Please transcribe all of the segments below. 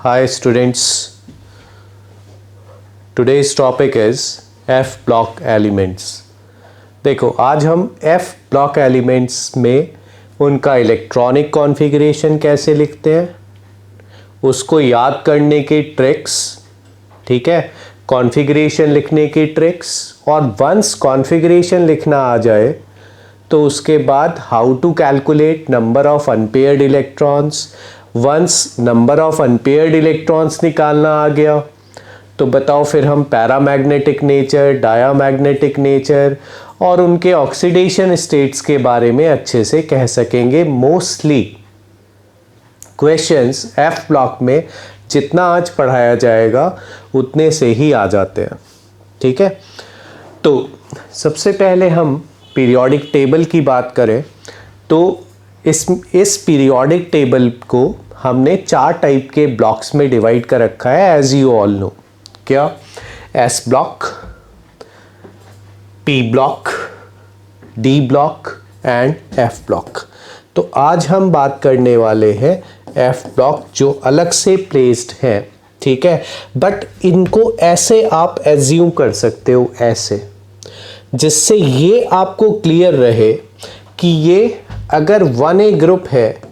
Hi students, today's topic is F block elements। देखो आज हम F block elements में उनका इलेक्ट्रॉनिक कॉन्फ़िगरेशन कैसे लिखते हैं, उसको याद करने की ट्रिक्स, ठीक है, कॉन्फ़िगरेशन लिखने की ट्रिक्स, और वंस कॉन्फ़िगरेशन लिखना आ जाए तो उसके बाद how to calculate number of unpaired electrons. Once number of unpaired electrons निकालना आ गया तो बताओ फिर हम पैरामैग्नेटिक नेचर, डायामैग्नेटिक नेचर और उनके ऑक्सीडेशन स्टेट्स के बारे में अच्छे से कह सकेंगे। मोस्टली क्वेश्चंस एफ ब्लॉक में जितना आज पढ़ाया जाएगा उतने से ही आ जाते हैं, ठीक है। तो सबसे पहले हम पीरियोडिक टेबल की बात करें तो इस पीरियोडिक टेबल को हमने 4 टाइप के ब्लॉक्स में डिवाइड कर रखा है, एज यू ऑल नो। क्या? S block, P block, D block and F block. तो आज हम बात करने वाले हैं एफ ब्लॉक जो अलग से प्लेस्ड है, ठीक है। बट इनको ऐसे आप एज्यूम कर सकते हो, ऐसे, जिससे ये आपको क्लियर रहे कि ये अगर 1A ग्रुप है,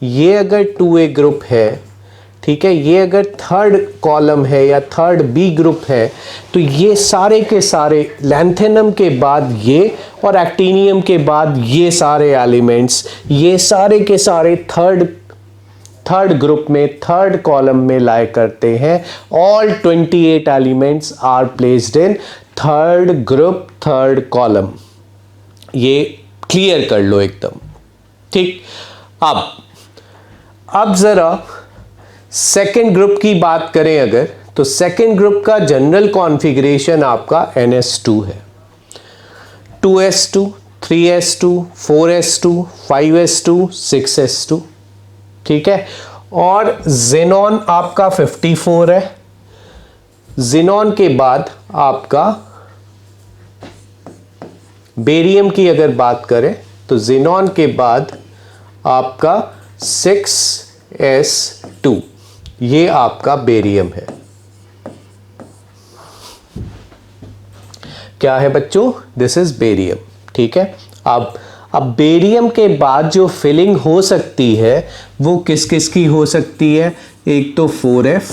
ये अगर 2A ग्रुप है, ठीक है, ये अगर 3rd कॉलम है या 3rd B ग्रुप है, तो ये सारे के सारे लैंथेनम के बाद ये और एक्टिनियम के बाद ये सारे एलिमेंट्स, ये सारे के सारे थर्ड ग्रुप में 3rd कॉलम में लाए करते हैं। All 28 elements are placed in 3rd group 3rd column. ये क्लियर कर लो एकदम, ठीक। अब जरा सेकेंड ग्रुप की बात करें अगर, तो सेकेंड ग्रुप का जनरल कॉन्फ़िगरेशन आपका NS2 है। 2s2, 3s2, 4s2, 5s2, 6s2, ठीक है। और ज़ेनॉन आपका 54 है। ज़ेनॉन के बाद आपका बेरियम की अगर बात करें तो ज़ेनॉन के बाद आपका 6s2, ये आपका बेरियम है। क्या है बच्चों? दिस इज बेरियम, ठीक है। अब बेरियम के बाद जो फिलिंग हो सकती है वो किस किस की हो सकती है? एक तो 4f,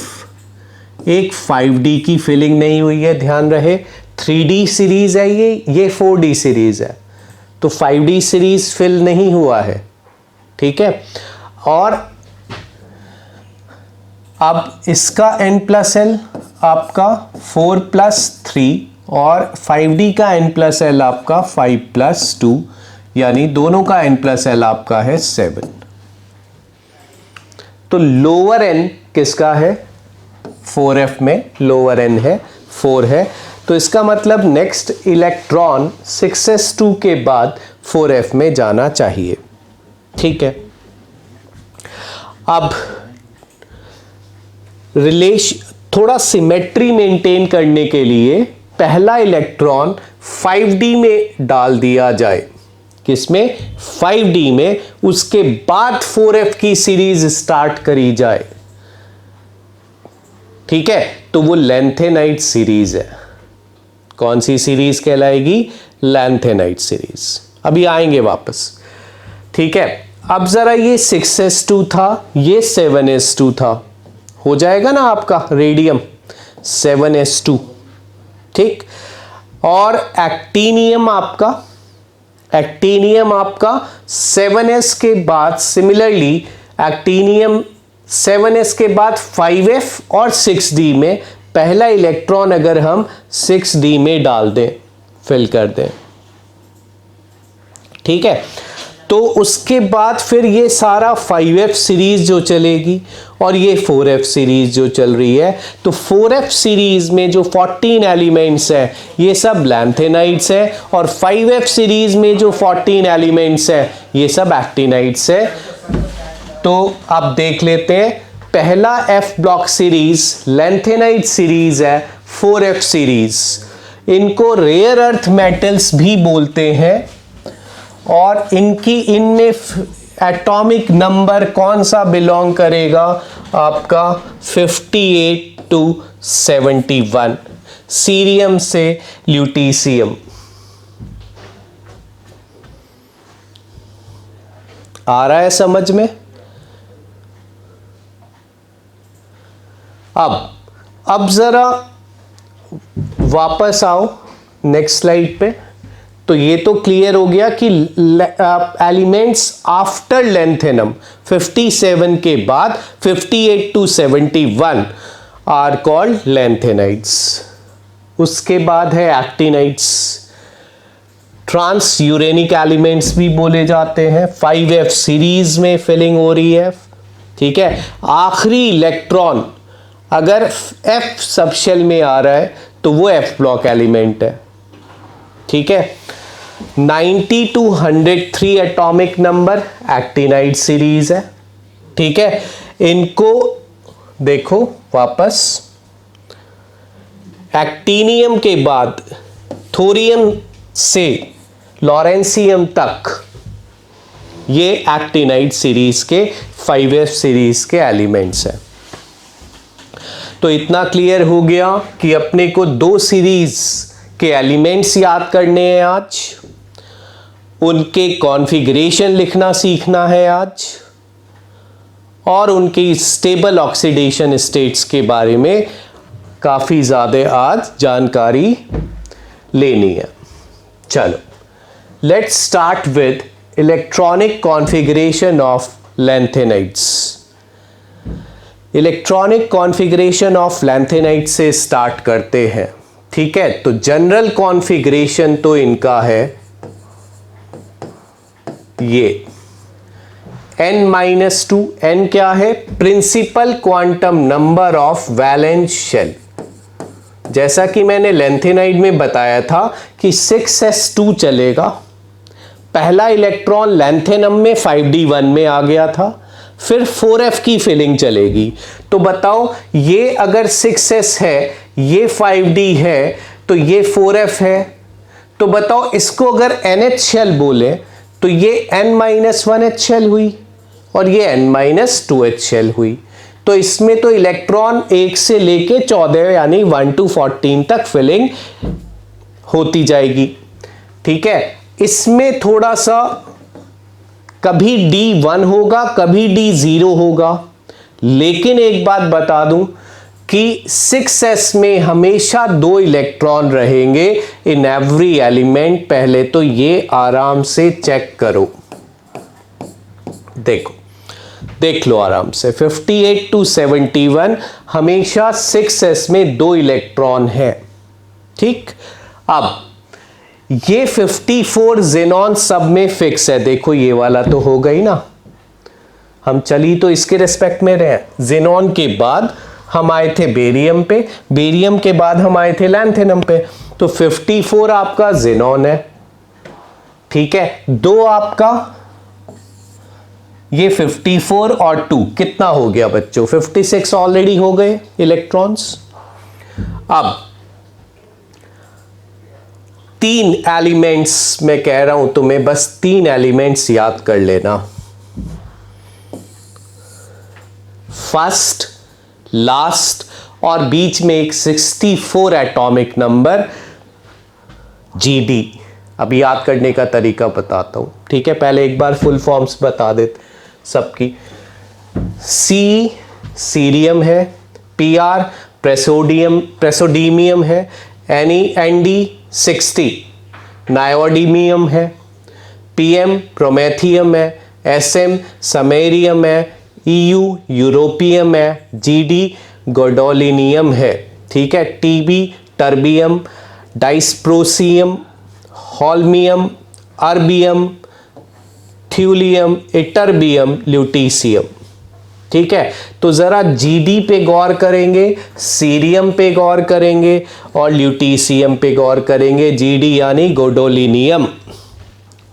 एक 5d की फिलिंग नहीं हुई है, ध्यान रहे। 3d सीरीज है ये 4d सीरीज है, तो 5d सीरीज फिल नहीं हुआ है, ठीक है। और अब इसका n+l आपका 4+3 और 5d का n+l आपका 5+2, यानी दोनों का n+l आपका है 7। तो लोअर n किसका है? 4f में लोअर n है, 4 है। तो इसका मतलब नेक्स्ट इलेक्ट्रॉन 6s2 के बाद 4f में जाना चाहिए, ठीक है। अब थोड़ा सिमेट्री मेंटेन करने के लिए पहला इलेक्ट्रॉन 5d में डाल दिया जाए। किसमें? 5d में। उसके बाद 4f की सीरीज स्टार्ट करी जाए, ठीक है। तो वो लैंथेनाइट सीरीज है। कौन सी सीरीज कहलाएगी? Lanthanide series. अभी आएंगे वापस, ठीक है। अब जरा ये 6s2 था, ये 7s2 था, हो जाएगा ना आपका रेडियम 7s2, ठीक। और एक्टिनियम आपका 7s के बाद, सिमिलरली एक्टिनियम 7s के बाद 5f और 6d में पहला इलेक्ट्रॉन अगर हम 6d में डाल दें, फिल कर दें, ठीक है, तो उसके बाद फिर ये सारा 5f सीरीज जो चलेगी और ये 4f सीरीज जो चल रही है। तो 4f सीरीज में जो 14 एलिमेंट्स है ये सब लैंथेनाइट्स है, और 5f सीरीज में जो 14 एलिमेंट्स है ये सब एक्टिनाइट्स है। तो अब देख लेते हैं, पहला f block series lanthanide series है, 4f सीरीज। इनको रेयर अर्थ मेटल्स भी बोलते हैं, और इनमें एटॉमिक नंबर कौन सा बिलोंग करेगा आपका 58 to 71, सीरियम से ल्यूटीशियम। आ रहा है समझ में? अब जरा वापस आओ नेक्स्ट स्लाइड पे। तो ये तो क्लियर हो गया कि एलिमेंट्स आफ्टर लेंथेनम 57 के बाद 58 to 71 आर कॉल्ड लेंथेनाइड्स। उसके बाद है एक्टिनाइड्स, ट्रांस यूरेनिक एलिमेंट्स भी बोले जाते हैं। 5f सीरीज में फिलिंग हो रही है, ठीक है। आखिरी इलेक्ट्रॉन अगर f सबशेल में आ रहा है तो वो f ब्लॉक एलिमेंट है, ठीक है। 90 to 103 atomic number actinide series है, ठीक है। इनको देखो वापस, एक्टिनियम के बाद थोरियम से लॉरेंसियम तक ये एक्टिनाइड सीरीज के 5f सीरीज के एलिमेंट्स हैं। तो इतना क्लियर हो गया कि अपने को दो सीरीज के एलिमेंट्स याद करने हैं आज, उनके कॉन्फ़िगरेशन लिखना सीखना है आज, और उनकी स्टेबल ऑक्सीडेशन स्टेट्स के बारे में काफ़ी ज़्यादा आज जानकारी लेनी है। चलो let's start with electronic configuration of lanthanides. Electronic configuration of lanthanides से स्टार्ट करते हैं, ठीक है। तो जनरल कॉन्फ़िगरेशन तो इनका है ये n-2। n क्या है? Principal quantum number of valence shell. जैसा कि मैंने लैंथेनाइड में बताया था कि 6s2 चलेगा। पहला इलेक्ट्रॉन लैंथेनम में 5d1 में आ गया था, फिर 4f की फिलिंग चलेगी। तो बताओ ये अगर 6s है, ये 5d है, तो ये 4f है। तो बताओ इसको अगर NH शेल बोले तो ये n-1h शेल हुई और ये n-2h शेल हुई। तो इसमें तो इलेक्ट्रॉन 1 से लेके 14 यानी 1 to 14 तक फिलिंग होती जाएगी, ठीक है। इसमें थोड़ा सा कभी D1 होगा, कभी D0 होगा, लेकिन एक बात बता दूं कि 6s में हमेशा 2 इलेक्ट्रॉन रहेंगे इन एवरी एलिमेंट। पहले तो ये आराम से चेक करो, देखो देख लो आराम से। 58 to 71 हमेशा 6s में 2 इलेक्ट्रॉन है, ठीक। अब ये 54 ज़ेनॉन सब में फिक्स है। देखो ये वाला तो हो गई ना, हम चली तो इसके रिस्पेक्ट में रहे। ज़ेनॉन के बाद हम आए थे बेरियम पे, बेरियम के बाद हम आए थे लैंथेनम पे। तो 54 आपका ज़ेनॉन है, ठीक है। 2 आपका ये 54 और 2 कितना हो गया बच्चों? 56 ऑलरेडी हो गए इलेक्ट्रॉन्स। अब 3 एलिमेंट्स मैं कह रहा हूं तुम्हें, बस 3 एलिमेंट्स याद कर लेना। फर्स्ट, लास्ट और बीच में एक 64 एटॉमिक नंबर GD। अब याद करने का तरीका बताता हूं, ठीक है। पहले एक बार फुल फॉर्म्स बता देते सबकी। C सीरियम है, PR प्रेसोडीमियम है, ND 60 नायोडीमियम है, PM प्रोमेथियम है, SM समेरियम है, EU यूरोपियम है, GD गोडोलिनियम है, ठीक है। TB टर्बियम, डाइस्प्रोसियम, हॉल्मियम, अर्बियम, थ्यूलियम, इटर्बियम, ल्यूटीशियम, ठीक है। तो जरा GD पे गौर करेंगे, सीरियम पे गौर करेंगे और ल्यूटीशियम पे गौर करेंगे। GD यानी गोडोलिनियम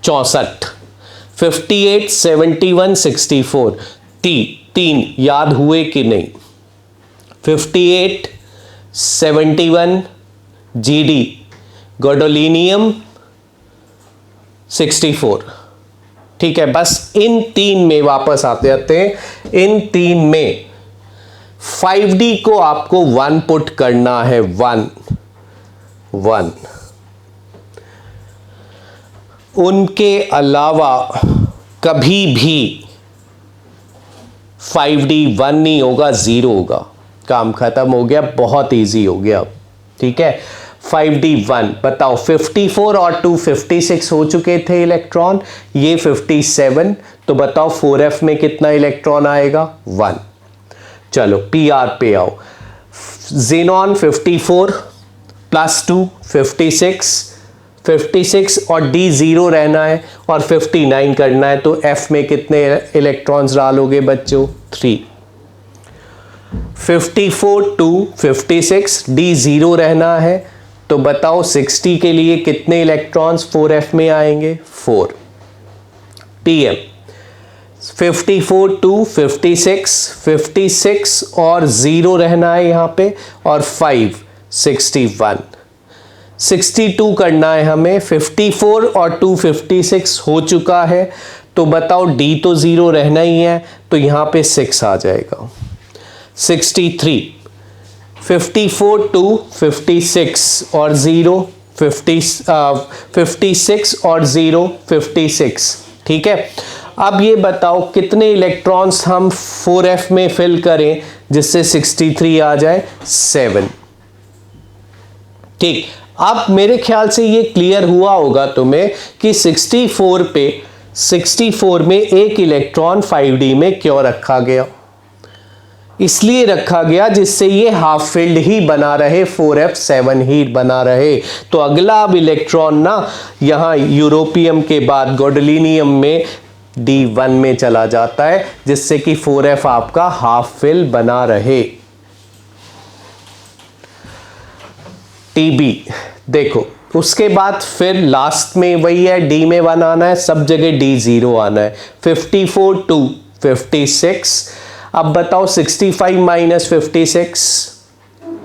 64, 58, 71, 64 तीन याद हुए कि नहीं? 58, 71 GD गोडोलिनियम 64, ठीक है, बस इन तीन में वापस आते जाते हैं। इन तीन में 5D को आपको 1 पुट करना है, 1 1। उनके अलावा कभी भी 5D 1 नहीं होगा, 0 होगा। काम खत्म हो गया, बहुत इजी हो गया। ठीक है, 5D 1। बताओ 54 और 2 56 हो चुके थे इलेक्ट्रॉन, ये 57। तो बताओ 4f में कितना इलेक्ट्रॉन आएगा, 1। चलो PR पे आओ। ज़ेनॉन 54 प्लस 2 56 और D 0 रहना है और 59 करना है। तो F में कितने इलेक्ट्रॉन्स डालोगे बच्चों, 3। 54 2 56, D 0 रहना है। तो बताओ 60 के लिए कितने इलेक्ट्रॉन्स 4f में आएंगे, 4। PM 54 2 56 और 0 रहना है यहां पे, और 5 61। 62 करना है हमें। 54 और 2 56 हो चुका है। तो बताओ D तो 0 रहना ही है, तो यहां पे 6 आ जाएगा। 63 54 2 56 और 0 56 और 0 56। ठीक है, अब ये बताओ कितने इलेक्ट्रॉन्स हम 4f में फिल करें जिससे 63 आ जाए, 7। ठीक, अब मेरे ख्याल से ये क्लियर हुआ होगा तुम्हें कि 64 में एक इलेक्ट्रॉन 5D में क्यों रखा गया। इसलिए रखा गया जिससे ये हाफ फील्ड ही बना रहे, 4f7 ही बना रहे। तो अगला अब इलेक्ट्रॉन ना यहां यूरोपियम के बाद गैडोलिनियम में D1 में चला जाता है, जिससे कि 4f आपका हाफ फिल बना रहे। TB देखो, उसके बाद फिर लास्ट में वही है, D में 1 आना है, सब जगह D 0 आना है। 54 2 56। अब बताओ 65 माइनस 56,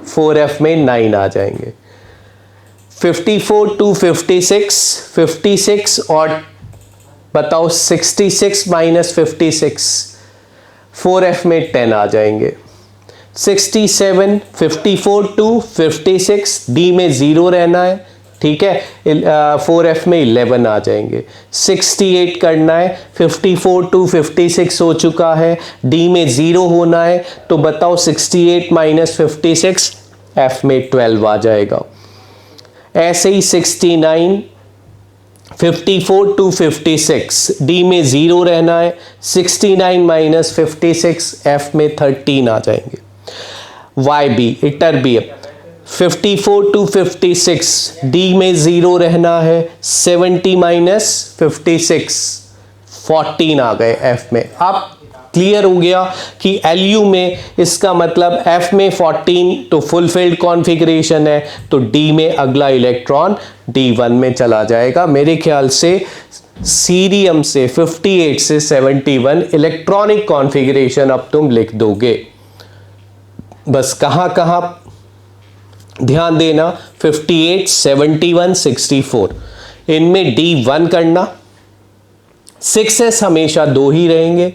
4f में 9 आ जाएंगे। 54 2 56 और बताओ 66 माइनस 56, 4f में 10 आ जाएंगे। 67 54 2 56, D में 0 रहना है, ठीक है, 4f में 11 आ जाएंगे। 68 करना है। 54 2 56 हो चुका है, D में 0 होना है। तो बताओ 68 माइनस 56, F में 12 आ जाएगा। ऐसे ही 69 54 2 56, D में 0 रहना है। 69 माइनस 56, F में 13 आ जाएंगे। YB इटरबियम 54 2 56, D में 0 रहना है। 70 माइनस 56, 14 आ गए F में। अब क्लियर हो गया कि LU में इसका मतलब F में 14 तो फुल फील्ड कॉन्फ़िगरेशन है, तो D में अगला इलेक्ट्रॉन D1 में चला जाएगा। मेरे ख्याल से सीरियम से 58 से 71 इलेक्ट्रॉनिक कॉन्फ़िगरेशन अब तुम लिख दोगे। बस कहाँ कहाँ ध्यान देना, 58 71 64, इनमें D1 करना। 6s हमेशा 2 ही रहेंगे।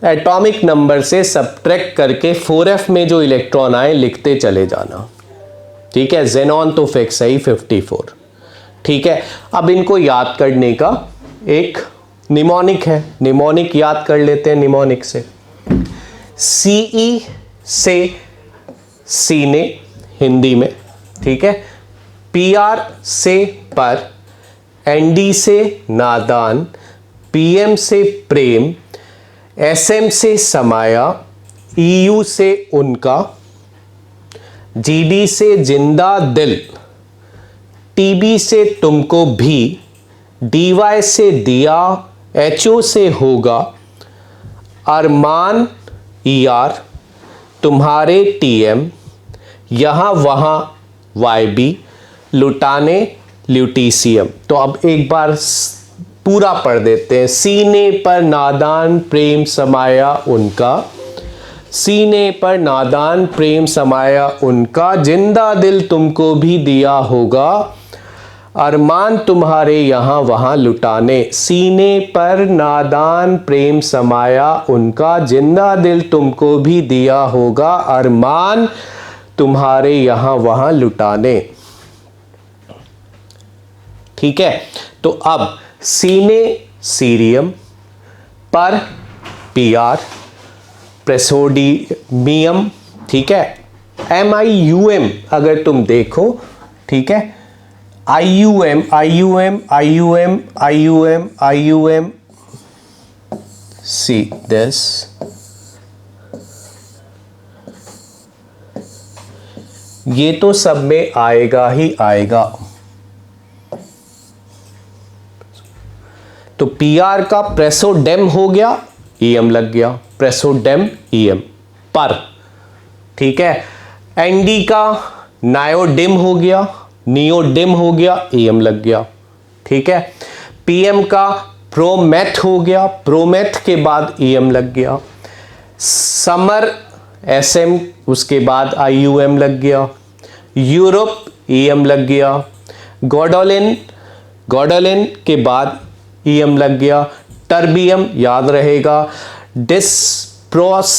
एटॉमिक नंबर से सब्ट्रैक्ट करके 4f में जो इलेक्ट्रॉन आए लिखते चले जाना। ठीक है, ज़ेनॉन तो फिक्स है ही 54। ठीक है, अब इनको याद करने का एक निमोनिक है, निमोनिक याद कर लेते हैं। निमोनिक से CE से सीने हिंदी में, ठीक है, PR से पर, ND से नादान, PM से प्रेम, SM से समाया, EU से उनका, GD से जिंदा दिल, TB से तुमको भी, DY से दिया, HO से होगा, अरमान ER, तुम्हारे TM, यहाँ वहाँ YB, लुटाने ल्यूटीशियम। तो अब एक बार पूरा पढ़ देते हैं। सीने पर नादान प्रेम समाया उनका, सीने पर नादान प्रेम समाया उनका, जिंदा दिल तुमको भी दिया होगा, अरमान तुम्हारे यहाँ वहाँ लुटाने, सीने पर नादान प्रेम समाया उनका, जिंदा दिल तुमको भी दिया होगा अरमान तुम्हारे यहाँ वहाँ लुटाने। ठीक है, तो अब सीने सीरियम, पर PR, प्रेसोडियम, ठीक है, MIUM अगर तुम देखो, ठीक है, IUM IUM IUM IUM IUM, see this, ये तो सब में आएगा ही आएगा। तो PR का प्रेसोडेम हो गया, EM लग गया, प्रेसोडेम EM पर, ठीक है। ND का नायोडिम हो गया, नियोडिम हो गया, EM लग गया, ठीक है। PM का प्रोमेथ हो गया, प्रोमेथ के बाद EM लग गया। समर SM, उसके बाद IUM लग गया। यूरोप EM लग गया। गॉडोलिन, गॉडोलिन के बाद EM लग गया। टर्बियम याद रहेगा। डिस्प्रोस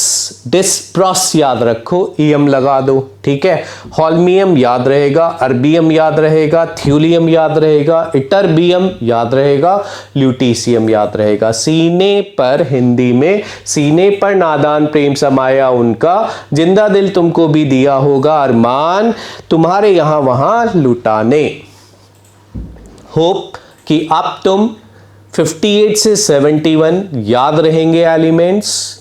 याद रखो, EM लगा दो, ठीक है। होल्मियम याद रहेगा, अर्बियम याद रहेगा, थ्यूलियम याद रहेगा, इटरबियम याद रहेगा, ल्यूटीसियम याद रहेगा। सीने पर, हिंदी में सीने पर नादान प्रेम समाया उनका, जिंदा दिल तुमको भी दिया होगा अरमान तुम्हारे यहां वहां लुटाने। होप कि अब तुम 58 से 71 याद रहेंगे एलिमेंट्स,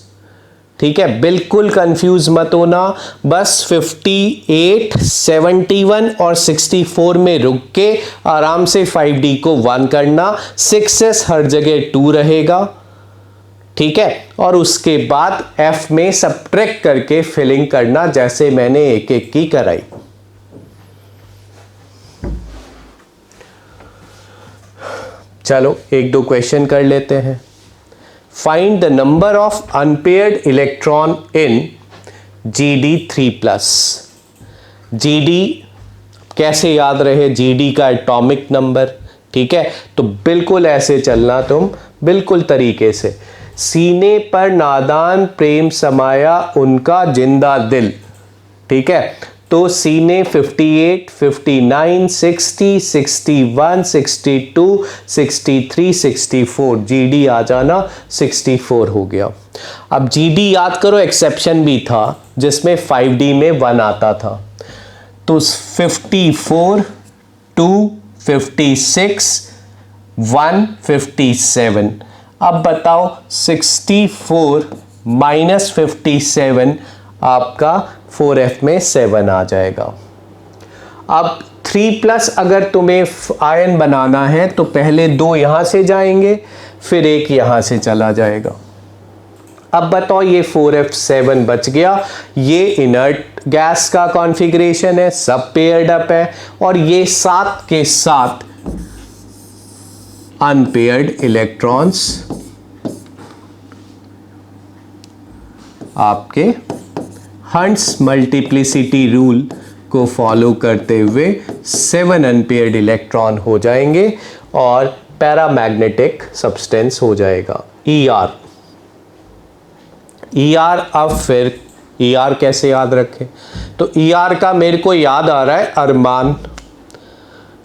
ठीक है। बिल्कुल कंफ्यूज मत होना, बस 58, 71 और 64 में रुक के आराम से 5D को 1 करना। 6s हर जगह 2 रहेगा, ठीक है। और उसके बाद F में सब्ट्रैक्ट करके फिलिंग करना, जैसे मैंने एक एक की कराई। चलो एक दो क्वेश्चन कर लेते हैं। Find the number of unpaired electron in GD3+। GD कैसे याद रहे, GD का एटॉमिक नंबर, ठीक है। तो बिल्कुल ऐसे चलना तुम, बिल्कुल तरीके से। सीने पर नादान प्रेम समाया उनका जिंदा दिल, ठीक है। तो सीने 58, 59, 60, 61, 62, 63, 64, GD आ जाना 64 हो गया। अब GD याद करो, एक्सेप्शन भी था जिसमें 5D में 1 आता था। तो 54, 2, 56, 1, 57। अब बताओ 64 माइनस 57 आपका 4F में 7 आ जाएगा। अब 3+ अगर तुम्हें आयन बनाना है तो पहले 2 यहां से जाएंगे, फिर 1 यहां से चला जाएगा। अब बताओ ये 4F7 बच गया। ये इनर्ट गैस का कॉन्फ़िगरेशन है, सब पेयर्ड अप है, और ये साथ के साथ अनपेयर्ड इलेक्ट्रॉन्स आपके हंट्स मल्टीप्लिसिटी रूल को फॉलो करते हुए 7 अनपेयर्ड इलेक्ट्रॉन हो जाएंगे और पैरामैग्नेटिक सब्सटेंस हो जाएगा। ER अब फिर ER कैसे याद रखें, तो ER का मेरे को याद आ रहा है अरमान,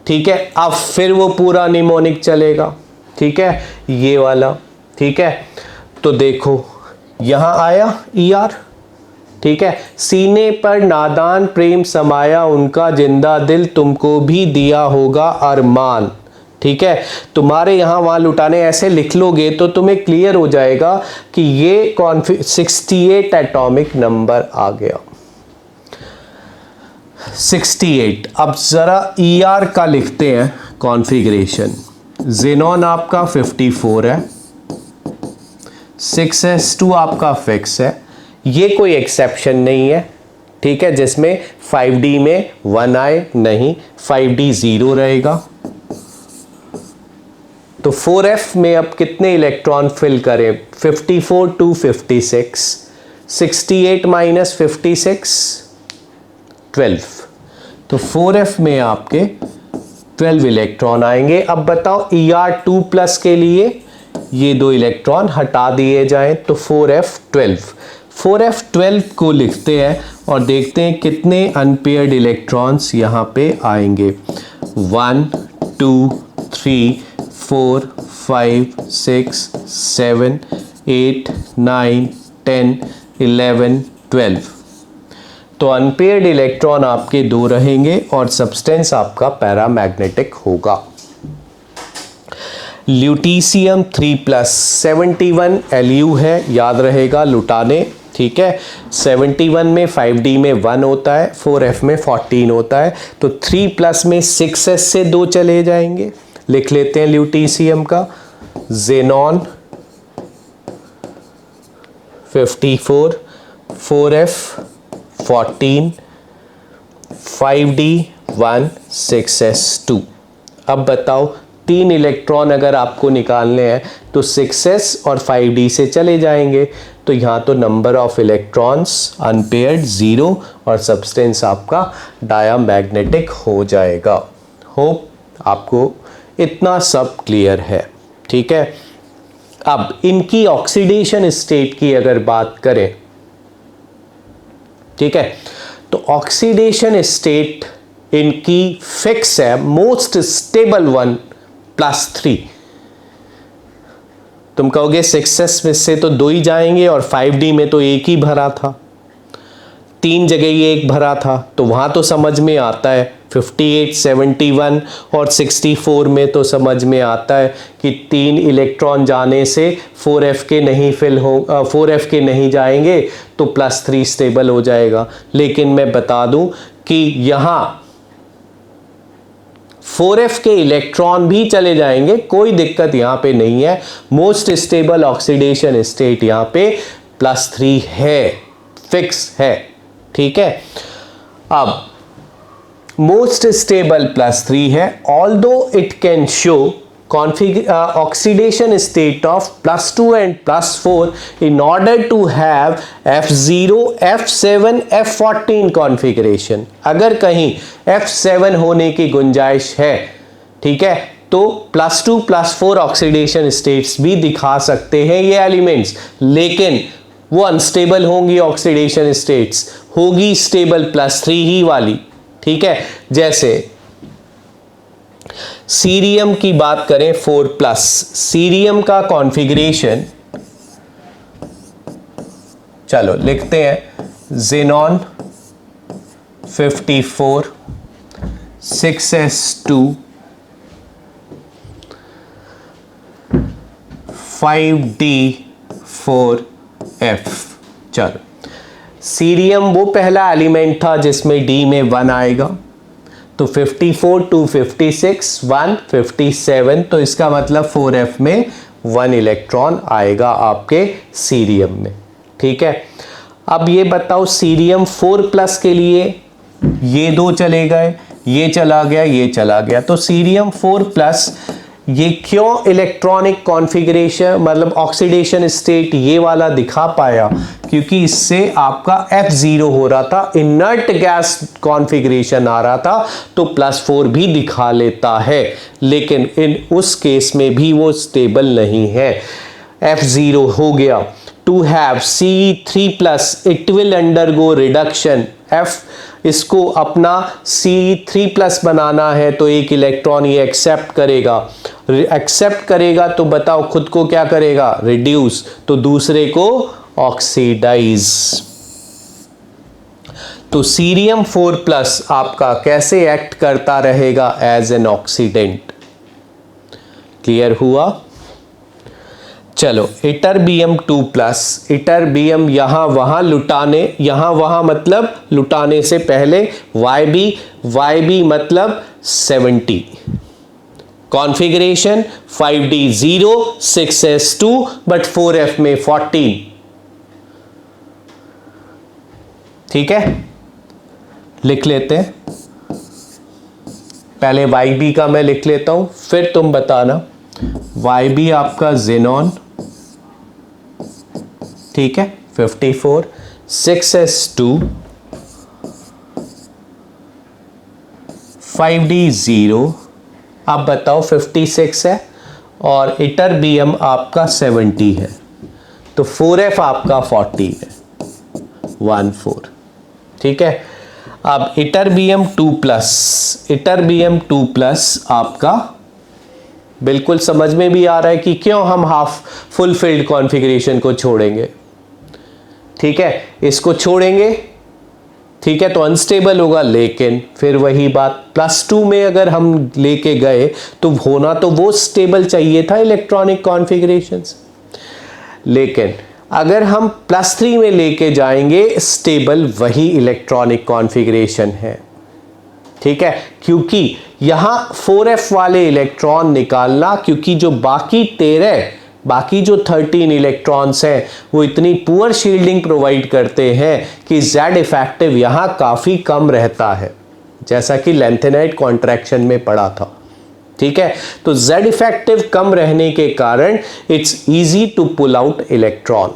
ठीक है। अब फिर वो पूरा निमोनिक चलेगा, ठीक है, ये वाला, ठीक है। तो देखो यहां आया ER, ठीक है। सीने पर नादान प्रेम समाया उनका, जिंदा दिल तुमको भी दिया होगा अरमान, ठीक है। तुम्हारे यहां वहां लुटाने ऐसे लिख लोगे तो तुम्हें क्लियर हो जाएगा कि ये 68 एटॉमिक नंबर आ गया, 68। अब जरा ER का लिखते हैं कॉन्फ़िगरेशन। ज़ेनॉन आपका 54 है, 6s2 आपका फिक्स है, ये कोई एक्सेप्शन नहीं है, ठीक है, जिसमें 5D में 1 आए, नहीं, 5D 0 रहेगा। तो 4F में अब कितने इलेक्ट्रॉन फिल करें, 54 to 56, 68 माइनस 56, 12। तो 4F में आपके 12 इलेक्ट्रॉन आएंगे। अब बताओ Er2 प्लस के लिए ये 2 इलेक्ट्रॉन हटा दिए जाएं तो 4f12 को लिखते हैं और देखते हैं कितने अनपेयर्ड इलेक्ट्रॉन्स यहाँ पे आएंगे। 1 2 3 4 5 6 7 8 9 10 11 12। तो अनपेयर्ड इलेक्ट्रॉन आपके 2 रहेंगे और सब्सटेंस आपका पैरामैग्नेटिक होगा। ल्यूटीशियम 3+ 71 Lu है, याद रहेगा लुटाने, ठीक है। 71 में 5d में 1 होता है, 4f में 14 होता है, तो 3+ में 6s से 2 चले जाएंगे। लिख लेते हैं ल्यूटीशियम का। Xenon 54, 4f 14, 5d 1, 6s 2। अब बताओ 3 इलेक्ट्रॉन अगर आपको निकालने हैं तो 6s और 5d से चले जाएंगे, तो यहाँ तो नंबर ऑफ इलेक्ट्रॉन्स अनपेयर्ड 0 और सब्सटेंस आपका डायामैग्नेटिक हो जाएगा। होप आपको इतना सब क्लियर है, ठीक है। अब इनकी ऑक्सीडेशन स्टेट की अगर बात करें, ठीक है, तो ऑक्सीडेशन स्टेट इनकी फिक्स है, मोस्ट स्टेबल वन +3। तुम कहोगे 6s में से तो 2 ही जाएंगे और 5d में तो 1 ही भरा था, 3 जगह ही 1 भरा था, तो वहां तो समझ में आता है। 58, 71 और 64 में तो समझ में आता है कि 3 इलेक्ट्रॉन जाने से 4f के नहीं फिल हो 4f के नहीं जाएंगे तो +3 स्टेबल हो जाएगा। लेकिन मैं बता दूं कि यहां 4f के इलेक्ट्रॉन भी चले जाएंगे, कोई दिक्कत यहां पे नहीं है। मोस्ट स्टेबल ऑक्सीडेशन स्टेट यहां पे +3 है, फिक्स है, ठीक है। अब मोस्ट स्टेबल +3 है, although it can show oxidation state of +2 and +4 in order to have F0, F7, F14 configuration। अगर कहीं F7 होने की गुंजाइश है, ठीक है, तो +2 +4 ऑक्सीडेशन स्टेट्स भी दिखा सकते हैं ये एलिमेंट्स, लेकिन वो अनस्टेबल होंगी ऑक्सीडेशन स्टेट्स, होगी स्टेबल +3 ही वाली, ठीक है। जैसे सीरियम की बात करें 4+, सीरियम का कॉन्फ़िगरेशन चलो लिखते हैं, जेनॉन 54, 6s2, 5d4f। चलो सीरियम वो पहला एलिमेंट था जिसमें d में 1 आएगा, तो 54 2 56 1 57, तो इसका मतलब 4f में 1 इलेक्ट्रॉन आएगा आपके सीरियम में, ठीक है। अब ये बताओ सीरियम 4+ के लिए ये 2 चले गए, ये चला गया, ये चला गया, तो सीरियम 4+ ये क्यों इलेक्ट्रॉनिक कॉन्फ़िगरेशन मतलब ऑक्सीडेशन स्टेट ये वाला दिखा पाया, क्योंकि इससे आपका F0 हो रहा था, इनर्ट गैस कॉन्फ़िगरेशन आ रहा था, तो +4 भी दिखा लेता है, लेकिन इन उस केस में भी वो स्टेबल नहीं है। F0 हो गया। To have C3+, it will undergo reduction. F इसको अपना C3+ बनाना है तो एक इलेक्ट्रॉन ये एक्सेप्ट करेगा, तो बताओ खुद को क्या करेगा, रिड्यूस, तो दूसरे को ऑक्सीडाइज। तो सीरियम 4+ आपका कैसे एक्ट करता रहेगा, एज एन ऑक्सीडेंट। क्लियर हुआ। चलो इटरबियम 2+, इटरबियम यहां वहां लुटाने, यहां वहां मतलब लुटाने से पहले, YB मतलब 70, configuration 5d0 6s2 but 4f में 14, ठीक है। लिख लेते हैं, पहले YB का मैं लिख लेता हूं, फिर तुम बताना। YB आपका जेनॉन, ठीक है, 54, 6s2, 5d0, आप बताओ 56 है और इटरबियम आपका 70 है, तो 4F आपका 40 है, 14। ठीक है। अब इटरबियम 2+ आपका बिल्कुल समझ में भी आ रहा है कि क्यों हम हाफ फुल फिल्ड कॉन्फ़िगरेशन को छोड़ेंगे। ठीक है, इसको छोड़ेंगे, ठीक है, तो अनस्टेबल होगा, लेकिन फिर वही बात +2 में अगर हम लेके गए तो होना तो वो स्टेबल चाहिए था इलेक्ट्रॉनिक कॉन्फ़िगरेशंस, लेकिन अगर हम +3 में लेके जाएंगे स्टेबल वही इलेक्ट्रॉनिक कॉन्फ़िगरेशन है। ठीक है, क्योंकि यहां 4F वाले इलेक्ट्रॉन निकालना, क्योंकि जो बाकी जो 13 इलेक्ट्रॉन्स हैं वो इतनी पुअर शील्डिंग प्रोवाइड करते हैं कि Z इफेक्टिव यहां काफ़ी कम रहता है, जैसा कि लैंथेनाइड कॉन्ट्रैक्शन में पढ़ा था। ठीक है, तो Z इफेक्टिव कम रहने के कारण it's easy to pull out electron.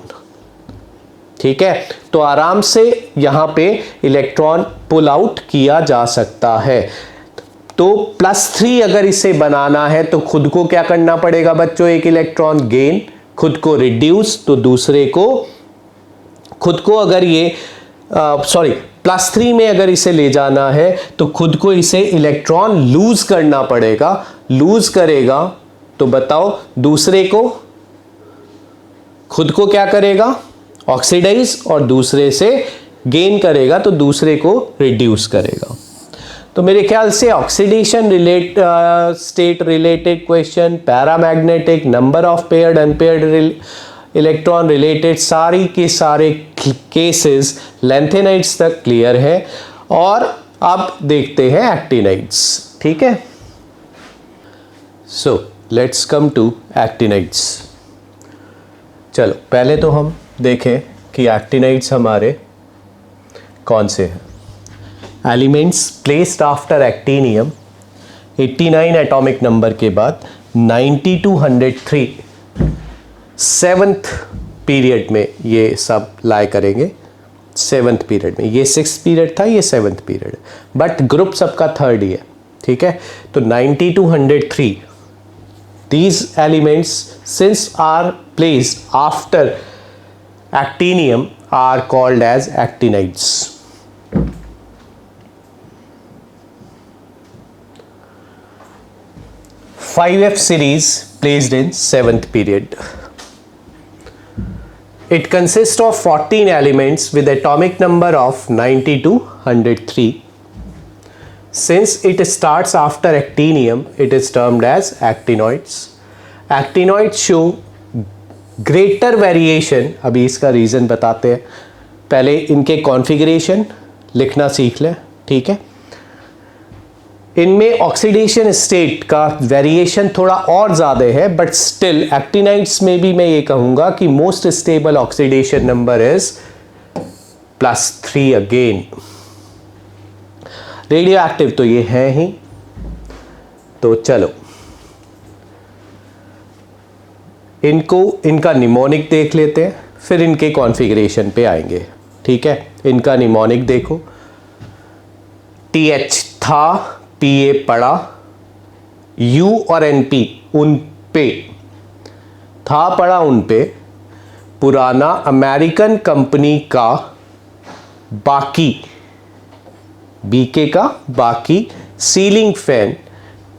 ठीक है, तो आराम से यहां पे इलेक्ट्रॉन पुल आउट किया जा सकता है। तो +3 अगर इसे बनाना है तो खुद को क्या करना पड़ेगा बच्चों, एक इलेक्ट्रॉन गेन, खुद को रिड्यूस, तो दूसरे को खुद को अगर ये +3 में अगर इसे ले जाना है तो खुद को इसे इलेक्ट्रॉन लूज करना पड़ेगा। लूज करेगा तो बताओ दूसरे को, खुद को क्या करेगा, ऑक्सीडाइज, और दूसरे से गेन करेगा तो दूसरे को रिड्यूस करेगा। तो मेरे ख्याल से oxidation state related question, paramagnetic, number of paired unpaired electron related सारी के सारे केसेस लैंथेनाइड्स तक क्लियर है। और अब देखते हैं एक्टिनाइड्स। ठीक है, so let's come to actinides. चलो पहले तो हम देखें कि एक्टिनाइड्स हमारे कौन से हैं। Elements placed after actinium 89 atomic number के बाद 90 to 103 7th पीरियड में ये सब लाई करेंगे। 7th पीरियड में, ये 6th पीरियड था, ये 7th पीरियड, बट ग्रुप सबका 3rd ही है। ठीक है, तो 90 to 103 these elements since are placed after actinium are called as actinides. 5F series placed in 7th period. It consists of 14 elements with atomic number of 90 to 103. Since it starts after actinium, it is termed as actinoids. Actinoids show greater variation. अभी इसका reason बताते हैं, पहले इनके configuration लिखना सीख लें। ठीक है, इनमें ऑक्सीडेशन स्टेट का वेरिएशन थोड़ा और ज़्यादा है, बट स्टिल एक्टिनाइड्स में भी मैं ये कहूँगा कि most stable oxidation number is +3 again. Radio active तो ये है ही। तो चलो इनका निमोनिक देख लेते हैं, फिर इनके कॉन्फ़िगरेशन पे आएंगे। ठीक है, इनका निमोनिक देखो, TH था, PA पड़ा, U और NP उन पे था पड़ा, उन पे पुराना अमेरिकन कंपनी का बाकी, BK का बाकी सीलिंग फैन,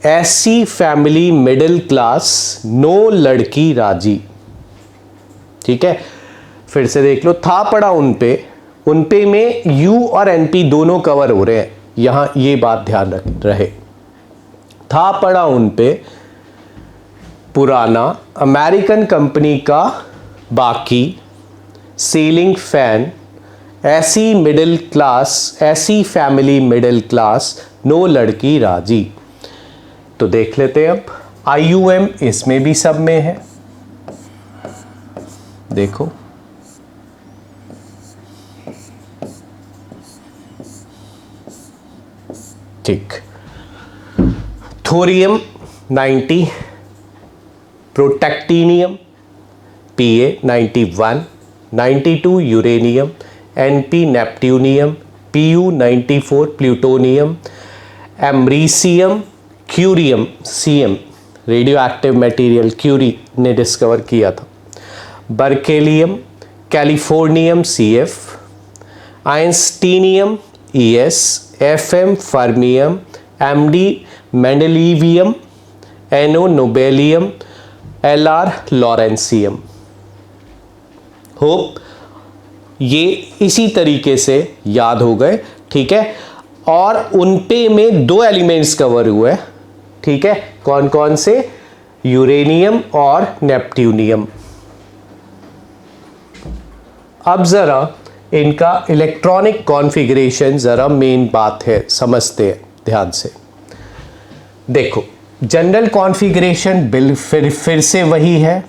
ऐसी फैमिली मिडिल क्लास, नो लड़की राजी। ठीक है, फिर से देख लो, था पड़ा उन पे में U और NP दोनों कवर हो रहे हैं, यहां ये बात ध्यान रहे। था पड़ा उन पे पुराना अमेरिकन कंपनी का बाकी सीलिंग फैन, ऐसी मिडिल क्लास, ऐसी फैमिली मिडिल क्लास, नो लड़की राजी। तो देख लेते हैं अब IUM इसमें भी सब में है। देखो ठीक, thorium 90, protactinium PA 91, 92 uranium, NP neptunium, PU 94 plutonium, americium curium CM, radioactive material Curie ने डिस्कवर किया था। Berkelium, californium CF, einsteinium ES, FM fermium, MD mendelevium, NO nobelium, LR lawrencium. Hope ये इसी तरीके से याद हो गए, ठीक है। और उनपे में 2 एलिमेंट्स कवर हुए, ठीक है। कौन कौन से? यूरेनियम और नेपट्यूनियम। अब जरा इनका इलेक्ट्रॉनिक कॉन्फ़िगरेशन जरा मेन बात है, समझते हैं ध्यान से। देखो जनरल कॉन्फ़िगरेशन फिर से वही है,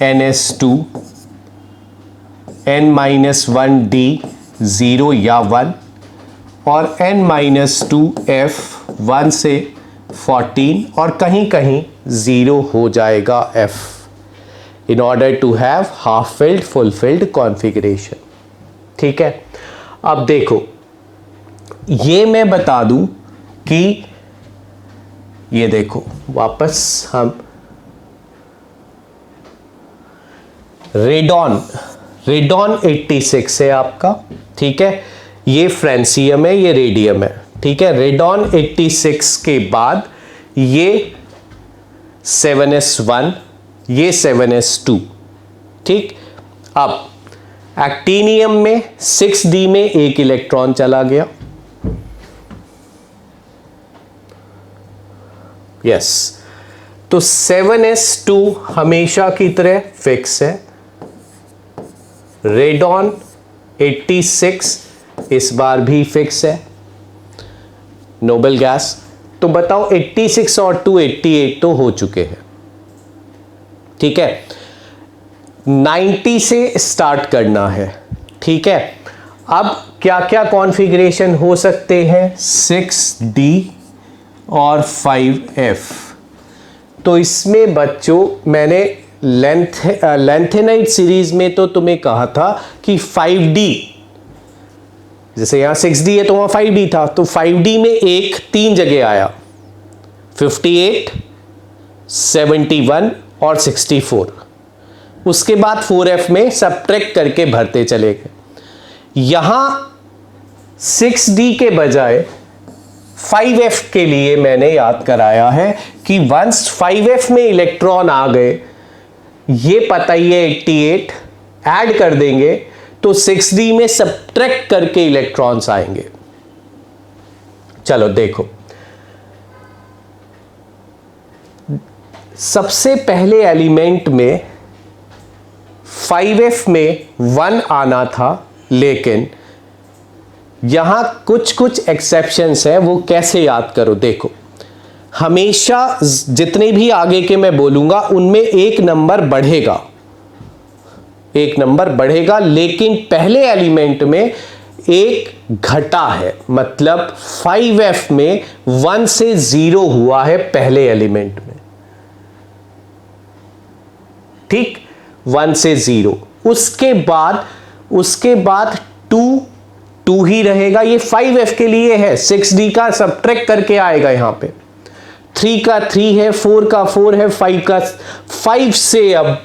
NS2 N-1D 0 या 1 और N-2F 1 से 14 और कहीं कहीं 0 हो जाएगा F in order to have half filled full filled configuration, ठीक है। अब देखो ये मैं बता दूं कि ये देखो वापस हम रेडॉन 86 है आपका, ठीक है। ये फ्रेंसियम है, ये रेडियम है, ठीक है। रेडॉन 86 के बाद ये 7s1, ये 7s2, ठीक। अब एक्टीनियम में 6d में एक इलेक्ट्रॉन चला गया, यस। तो 7s2 हमेशा की तरह फिक्स है। रेडॉन 86 इस बार भी फिक्स है, नोबल गैस। तो बताओ 86 और 288 तो हो चुके हैं, ठीक है। 90 से स्टार्ट करना है, ठीक है। अब क्या क्या कॉन्फ़िगरेशन हो सकते हैं? 6D और 5F। तो इसमें बच्चों मैंने लेंथेनाइट सीरीज में तो तुम्हें कहा था कि 5D, जैसे यहां 6D है तो वहां 5D था, तो 5D में एक 3 जगह आया, 58, 71 और 64। उसके बाद 4F में सब्ट्रैक्ट करके भरते चले गए। यहां 6D के बजाय 5F के लिए मैंने याद कराया है कि वंस 5F में इलेक्ट्रॉन आ गए, ये पता ही है 88 ऐड कर देंगे तो 6D में सब्ट्रैक्ट करके इलेक्ट्रॉन्स आएंगे। चलो देखो, सबसे पहले एलिमेंट में 5F में 1 आना था, लेकिन यहां कुछ कुछ एक्सेप्शंस हैं, वो कैसे याद करो। देखो हमेशा जितने भी आगे के मैं बोलूंगा उनमें एक नंबर बढ़ेगा, लेकिन पहले एलिमेंट में एक घटा है, मतलब 5F में 1 से 0 हुआ है पहले एलिमेंट में, ठीक। 1 से 0, उसके बाद 2 ही रहेगा। ये 5F के लिए है, 6D का सब्ट्रैक्ट करके आएगा यहां पे। 3 का 3 है, 4 का 4 है, 5 से अब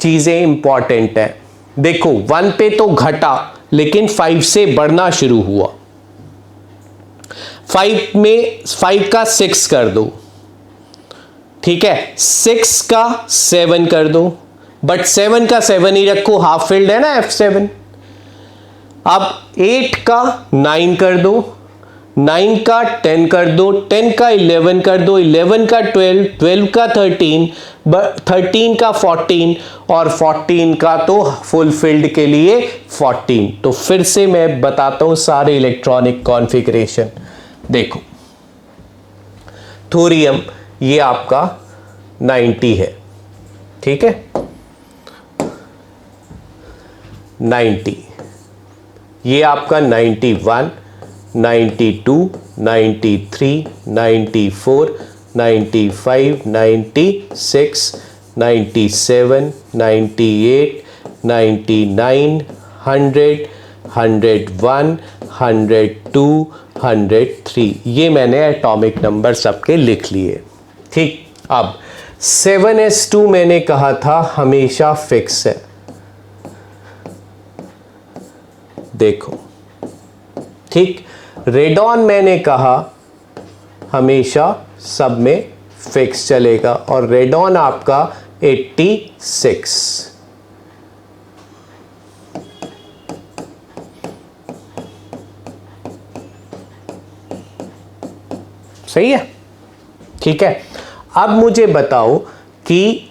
चीजें इंपॉर्टेंट है। देखो 1 पे तो घटा, लेकिन 5 से बढ़ना शुरू हुआ। 5 का 6 कर दो, ठीक है। 6 का 7 कर दो, बट 7 का 7 ही रखो, हाफ फिल्ड है ना F7। अब 8 का 9 कर दो, 9 का 10 कर दो, 10 का 11 कर दो, 11 का 12, 12 का 13, 13 का 14 और 14 का तो फुल फील्ड के लिए 14। तो फिर से मैं बताता हूं सारे इलेक्ट्रॉनिक कॉन्फ़िगरेशन। देखो थोरियम ये आपका 90 है, ठीक है। 90 ये आपका 91, 92, 93, 94, 95, 96, 97, 98, 99, 100, 101, 102, 103। ये मैंने एटॉमिक नंबर सबके लिख लिए। ठीक, अब 7s2 मैंने कहा था हमेशा फिक्स है। देखो, ठीक, रेडॉन मैंने कहा हमेशा सब में फिक्स चलेगा और रेडॉन आपका 86। सही है, ठीक है। अब मुझे बताओ कि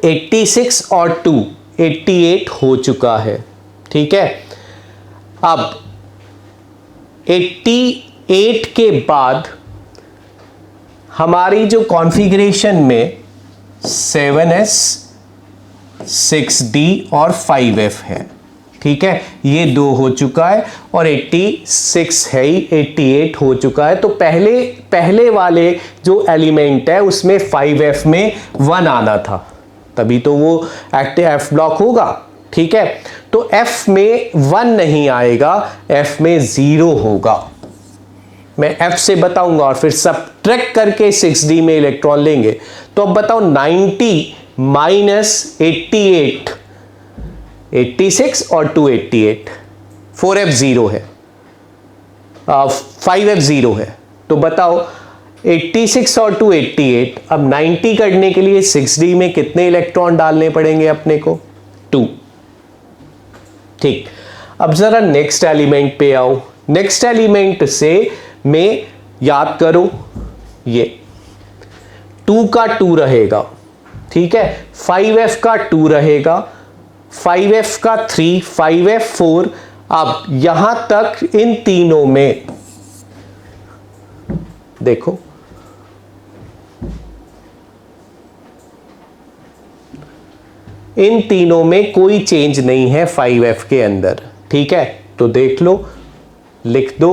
86 और 2 88 हो चुका है, ठीक है। अब 88 के बाद हमारी जो कॉन्फ़िगरेशन में 7s 6d और 5f है, ठीक है, ये 2 हो चुका है और 86 है ही, 88 हो चुका है। तो पहले वाले जो एलिमेंट है उसमें 5f में 1 आना था, तभी तो वो एक्टिव f ब्लॉक होगा, ठीक है। तो f में 1 नहीं आएगा, f में 0 होगा। मैं f से बताऊंगा और फिर सबट्रैक्ट करके 6d में इलेक्ट्रॉन लेंगे। तो अब बताओ 90 माइनस 88, 86 और 288, 4f 0 है, 5f 0 है। तो बताओ 86 और 288, अब 90 करने के लिए 6d में कितने इलेक्ट्रॉन डालने पड़ेंगे अपने को? 2। ठीक, अब जरा नेक्स्ट एलिमेंट पे आओ। नेक्स्ट एलिमेंट से में याद करो, ये 2 का 2 रहेगा, ठीक है, 5f का 2 रहेगा, 5f का 3, 5f 4। अब यहां तक इन तीनों में देखो, इन तीनों में कोई चेंज नहीं है 5f के अंदर, ठीक है। तो देख लो, लिख दो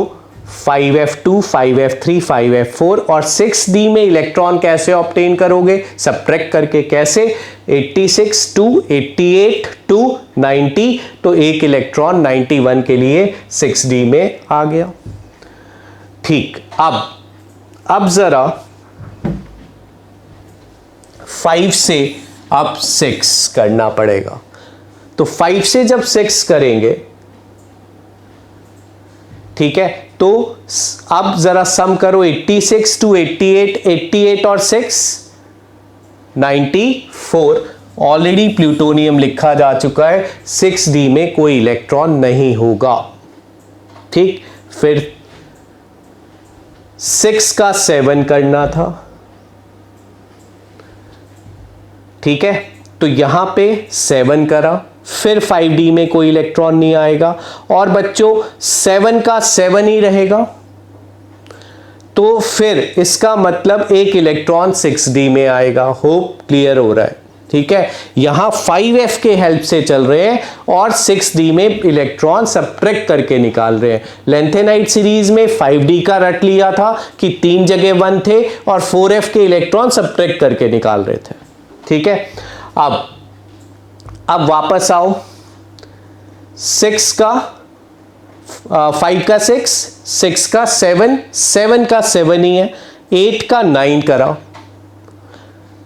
5f2, 5f3, 5f4 और 6d में इलेक्ट्रॉन कैसे ऑब्टेन करोगे? सबट्रैक्ट करके। कैसे? 86 टू 88 टू 90, तो एक इलेक्ट्रॉन 91 के लिए 6d में आ गया। ठीक, अब जरा 5 से अब 6 करना पड़ेगा। तो 5 से जब 6 करेंगे, ठीक है, तो अब जरा सम करो 86 टू 88, 88 और 6 94। ऑलरेडी प्लूटोनियम लिखा जा चुका है, 6d में कोई इलेक्ट्रॉन नहीं होगा। ठीक, फिर 6 का 7 करना था, ठीक है, तो यहां पे 7 करा, फिर 5d में कोई इलेक्ट्रॉन नहीं आएगा और बच्चों 7 का 7 ही रहेगा। तो फिर इसका मतलब एक इलेक्ट्रॉन 6d में आएगा। होप क्लियर हो रहा है, ठीक है। यहां 5f के हेल्प से चल रहे हैं और 6d में इलेक्ट्रॉन सबट्रैक्ट करके निकाल रहे हैं। लेंथेनाइट सीरीज में 5d का रट लिया था कि 3 जगह 1 थे और 4f के इलेक्ट्रॉन सबट्रैक्ट करके निकाल रहे थे, ठीक है। अब वापस आओ, 6 का 5 का 6, 6 का 7, 7 का 7 ही है, 8 का 9 करा,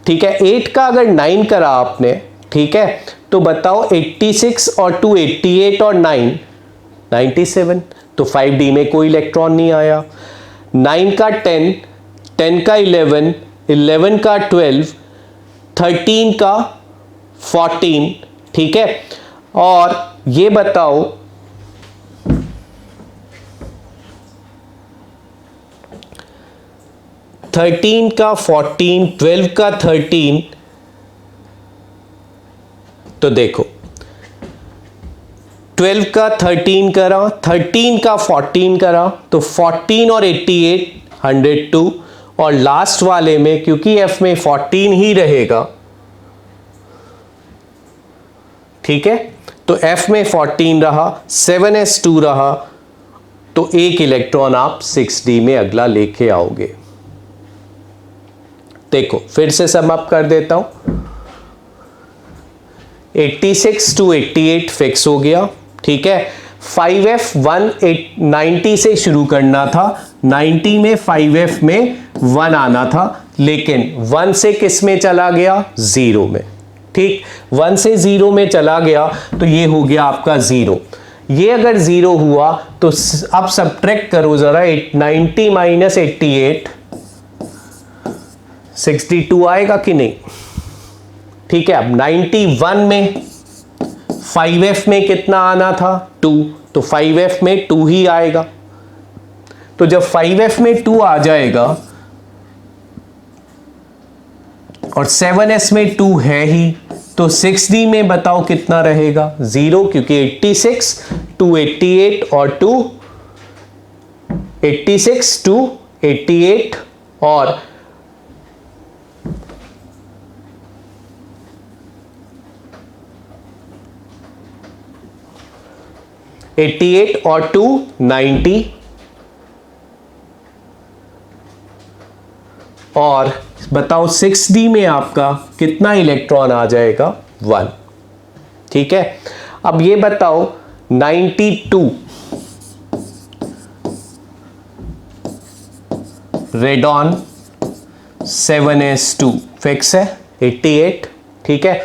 ठीक है। 8 का अगर 9 करा आपने, ठीक है, तो बताओ 86 और 2 88 और 9 97, तो 5d में कोई इलेक्ट्रॉन नहीं आया। 9 का 10, 10 का 11, 11 का 12, 13 का 14, ठीक है। और ये बताओ 13 का 14, 12 का 13, तो देखो 12 का 13 करा, 13 का 14 करा, तो 14 और 88 102। और लास्ट वाले में क्योंकि f में 14 ही रहेगा, ठीक है, तो f में 14 रहा, 7s2 रहा, तो एक इलेक्ट्रॉन आप 6d में अगला लेके आओगे। देखो फिर से सम अप कर देता हूं, 86 टू 88 फिक्स हो गया, ठीक है। 5f 90 से शुरू करना था, 90 में 5f में 1 आना था, लेकिन 1 से किस में चला गया, 0 में। ठीक, 1 से 0 में चला गया तो ये हो गया आपका 0। ये अगर 0 हुआ तो अब सब्ट्रैक्ट करो जरा, 90 माइनस 88, 62 आएगा कि नहीं। ठीक है, अब 91 में 5f में कितना आना था, 2, तो 5f में 2 ही आएगा। तो जब 5f में 2 आ जाएगा और 7s में 2 है ही, तो 6d में बताओ कितना रहेगा, 0, क्योंकि 86 2 88 और 2 86 2 88 और 88 और 2 90 और बताओ 6d में आपका कितना इलेक्ट्रॉन आ जाएगा, 1। ठीक है, अब ये बताओ 92 रेडॉन 7s2 फिक्स है, 88। ठीक है,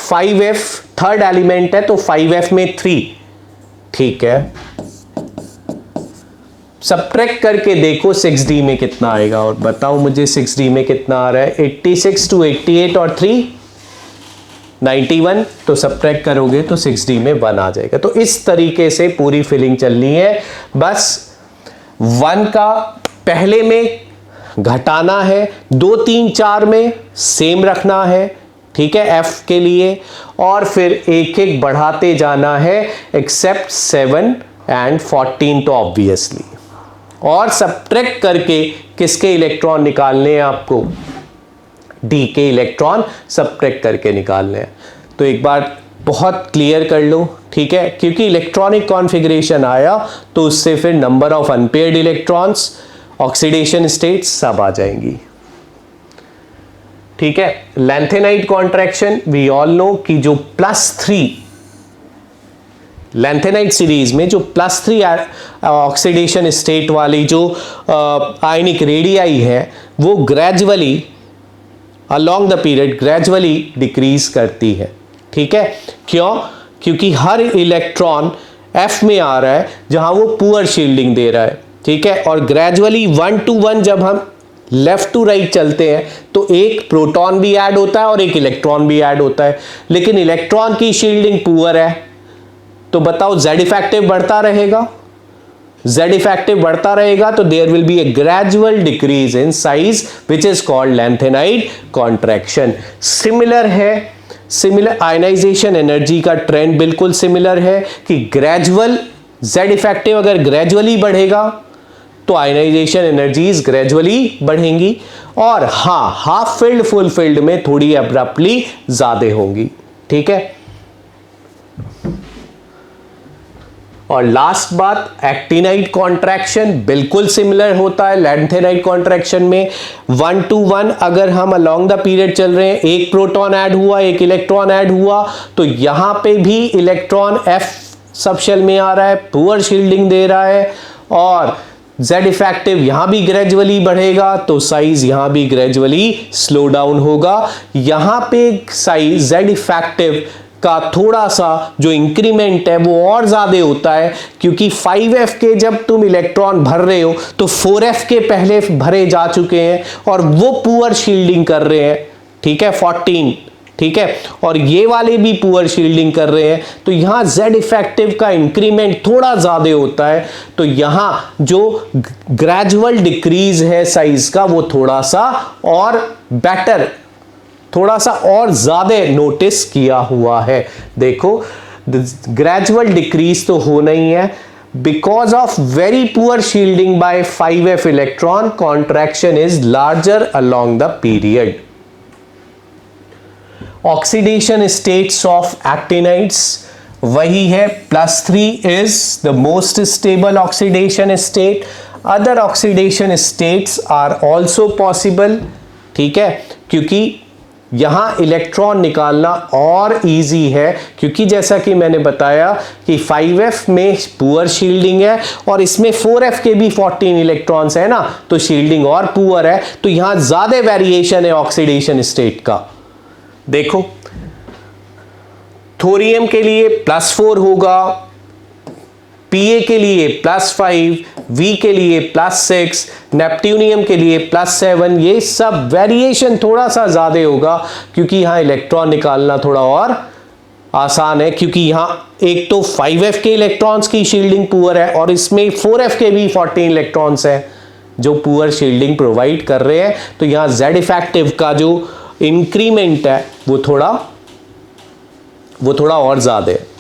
5f थर्ड एलिमेंट है तो 5f में 3। ठीक है, सब्ट्रैक्ट करके देखो 6d में कितना आएगा और बताओ मुझे 6d में कितना आ रहा है, 86 2 88 और 3 91, तो सब्ट्रैक्ट करोगे तो 6d में 1 आ जाएगा। तो इस तरीके से पूरी फिलिंग चलनी है, बस 1 का पहले में घटाना है, 2 3 4 में सेम रखना है। ठीक है, f के लिए, और फिर एक एक बढ़ाते जाना है एक्सेप्ट 7 एंड 14, तो ऑब्वियसली, और सब्ट्रैक्ट करके किसके इलेक्ट्रॉन निकालने हैं आपको, d के इलेक्ट्रॉन सब्ट्रैक्ट करके निकालने हैं। तो एक बार बहुत क्लियर कर लो। ठीक है, क्योंकि इलेक्ट्रॉनिक कॉन्फ़िगरेशन आया तो उससे फिर number of unpaired electrons, oxidation states सब आ जाएंगी। ठीक है, lanthanide contraction we all know कि जो +3 लैंथेनाइड सीरीज में जो +3 ऑक्सीडेशन स्टेट वाली जो आयनिक रेडियाई है वो gradually along the period gradually decrease करती है। ठीक है, क्यों, क्योंकि हर इलेक्ट्रॉन f में आ रहा है जहां वो पुअर शील्डिंग दे रहा है। ठीक है, और ग्रेजुअली 1 to 1 जब हम लेफ्ट टू राइट चलते हैं तो एक प्रोटॉन भी ऐड होता है और एक इलेक्ट्रॉन भी ऐड होता है, लेकिन इलेक्ट्रॉन की शील्डिंग पुअर है, तो बताओ z इफेक्टिव बढ़ता रहेगा, z इफेक्टिव बढ़ता रहेगा, तो there will be a gradual decrease in size which is called lanthanide contraction. Similar है, सिमिलर आयनाइजेशन एनर्जी का ट्रेंड बिल्कुल सिमिलर है कि ग्रेजुअल z इफेक्टिव अगर ग्रेजुअली बढ़ेगा तो आयनाइजेशन एनर्जीज ग्रेजुअली बढ़ेंगी, और हाँ हाफ फिल्ड फुल फिल्ड में थोड़ी अब्रप्टली ज्यादा होंगी। ठीक है, और लास्ट बात, एक्टिनाइड कॉन्ट्रैक्शन बिल्कुल सिमिलर होता है लैंथेनाइड कॉन्ट्रैक्शन में। 1 to 1 अगर हम अलोंग द पीरियड चल रहे हैं, एक प्रोटॉन ऐड हुआ एक इलेक्ट्रॉन ऐड हुआ, तो यहां पे भी इलेक्ट्रॉन f सब शेल में आ रहा है, पुअर शील्डिंग दे रहा है, और z इफेक्टिव यहां भी ग्रेजुअली बढ़ेगा तो साइज यहां भी ग्रेजुअली स्लो डाउन होगा। यहां पे साइज z इफेक्टिव का थोड़ा सा जो इंक्रीमेंट है वो और ज्यादा होता है, क्योंकि 5f के जब तुम इलेक्ट्रॉन भर रहे हो तो 4f के पहले भरे जा चुके हैं और वो पुअर शील्डिंग कर रहे हैं। ठीक है, 14। ठीक है, और ये वाले भी पुअर शील्डिंग कर रहे हैं, तो यहां z इफेक्टिव का इंक्रीमेंट थोड़ा ज्यादा होता है, तो यहां जो ग्रेजुअल डिक्रीज है साइज का वो थोड़ा सा और बेटर, थोड़ा सा और ज्यादा नोटिस किया हुआ है। देखो ग्रेजुअल डिक्रीज तो होना ही है, because of very poor shielding by 5f electron, contraction is larger along the period. Oxidation states of actinides वही है, +3 is the most stable oxidation state, other oxidation states are also possible. ठीक है, क्योंकि यहां इलेक्ट्रॉन निकालना और easy है, क्योंकि जैसा कि मैंने बताया कि 5f में पुअर शील्डिंग है और इसमें 4f के भी 14 इलेक्ट्रॉन्स है ना, तो शील्डिंग और पुअर है, तो यहां ज्यादा वेरिएशन है ऑक्सीडेशन स्टेट का। देखो थोरियम के लिए +4 होगा, Pa के लिए +5, V के लिए +6, नेपट्यूनियम के लिए +7। ये सब वेरिएशन थोड़ा सा ज्यादा होगा क्योंकि यहां इलेक्ट्रॉन निकालना थोड़ा और आसान है, क्योंकि यहां एक तो 5f के इलेक्ट्रॉन्स की शील्डिंग पुअर है और इसमें 4f के भी 14 इलेक्ट्रॉन्स है जो पुअर शील्डिंग प्रोवाइड कर रहे हैं। तो यहां Z इफेक्टिव का जो इंक्रीमेंट है वो थोड़ा और ज्यादा है।